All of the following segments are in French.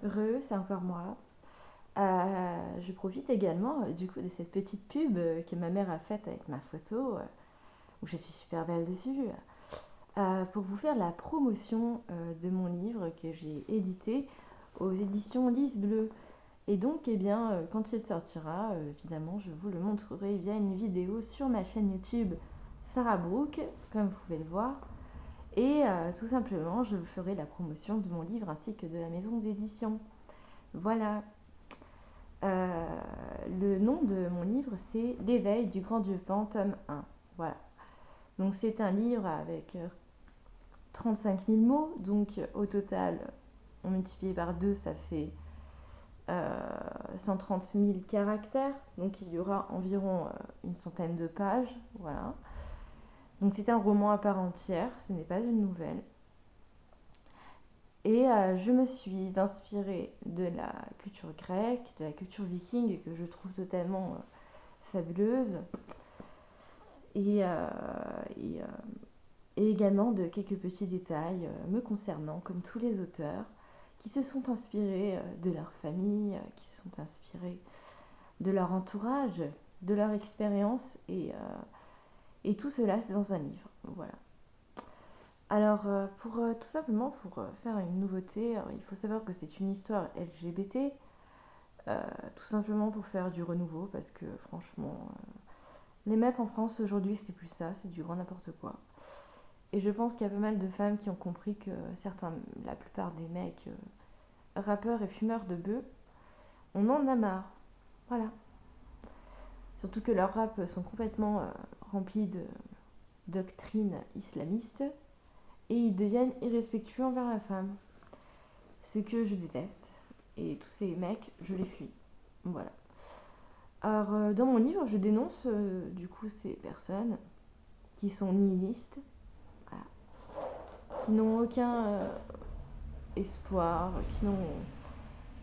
C'est encore moi. Je profite également du coup de cette petite pub que ma mère a faite avec ma photo, où je suis super belle dessus, pour vous faire la promotion de mon livre que j'ai édité aux éditions Lys Bleu. Et donc, eh bien, quand il sortira, évidemment, je vous le montrerai via une vidéo sur ma chaîne YouTube Sarah Brooke, comme vous pouvez le voir. Et tout simplement, je ferai la promotion de mon livre ainsi que de la maison d'édition. Voilà. Euh, le nom de mon livre, c'est L'éveil du grand Dieu Pan, tome 1. Voilà. Donc, c'est un livre avec 35 000 mots. Donc, au total, on multiplie par 2, ça fait 130 000 caractères. Donc, il y aura environ une centaine de pages. Voilà. Donc, c'est un roman à part entière. Ce n'est pas une nouvelle. Et je me suis inspirée de la culture grecque, de la culture viking, que je trouve totalement fabuleuse, et, euh, et, euh, et également de quelques petits détails me concernant, comme tous les auteurs, qui se sont inspirés de leur famille, qui se sont inspirés de leur entourage, de leur expérience, et tout cela, c'est dans un livre. Voilà. Alors, tout simplement, pour faire une nouveauté, il faut savoir que c'est une histoire LGBT, tout simplement pour faire du renouveau, parce que franchement, les mecs en France aujourd'hui, c'est plus ça, c'est du grand n'importe quoi. Et je pense qu'il y a pas mal de femmes qui ont compris que la plupart des mecs rappeurs et fumeurs de bœufs, on en a marre. Voilà. Surtout que leurs raps sont complètement remplis de doctrines islamistes et ils deviennent irrespectueux envers la femme. Ce que je déteste. Et tous ces mecs, je les fuis. Voilà. Alors, dans mon livre, je dénonce du coup ces personnes qui sont nihilistes, voilà, qui n'ont aucun espoir, qui n'ont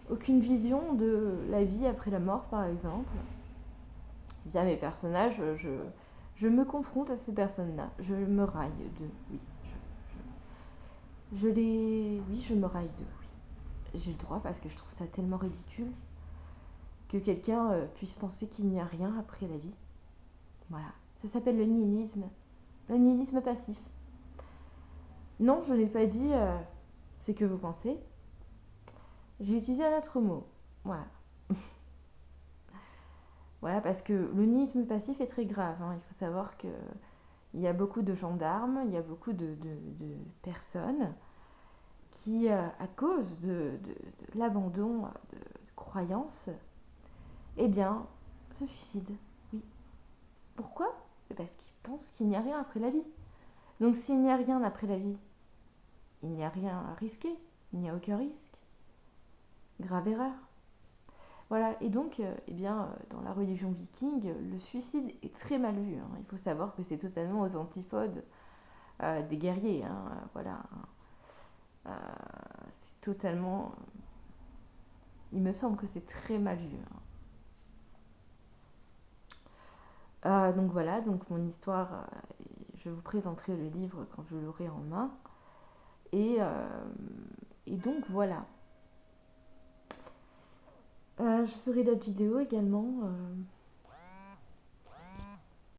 aucune vision de la vie après la mort, par exemple. Via mes personnages, je me confronte à ces personnes-là. Je me raille d'eux, oui. Oui, je me raille d'eux, oui. J'ai le droit parce que je trouve ça tellement ridicule que quelqu'un puisse penser qu'il n'y a rien après la vie. Voilà. Ça s'appelle le nihilisme. Le nihilisme passif. Non, je n'ai pas dit c'est que vous pensez. J'ai utilisé un autre mot. Voilà. Voilà, parce que le nihilisme passif est très grave, hein. Il faut savoir que il y a beaucoup de gendarmes, il y a beaucoup de personnes qui, à cause de l'abandon de croyances, eh bien, se suicident. Oui. Pourquoi? Parce qu'ils pensent qu'il n'y a rien après la vie. Donc s'il n'y a rien après la vie, il n'y a rien à risquer, il n'y a aucun risque. Grave erreur. Voilà, et donc, eh bien, dans la religion viking, le suicide est très mal vu, hein. Il faut savoir que c'est totalement aux antipodes des guerriers, hein. Voilà. Euh, c'est totalement. Il me semble que c'est très mal vu, hein. Donc voilà, donc mon histoire, je vous présenterai le livre quand je l'aurai en main. Et, euh, et donc voilà. Je ferai d'autres vidéos également.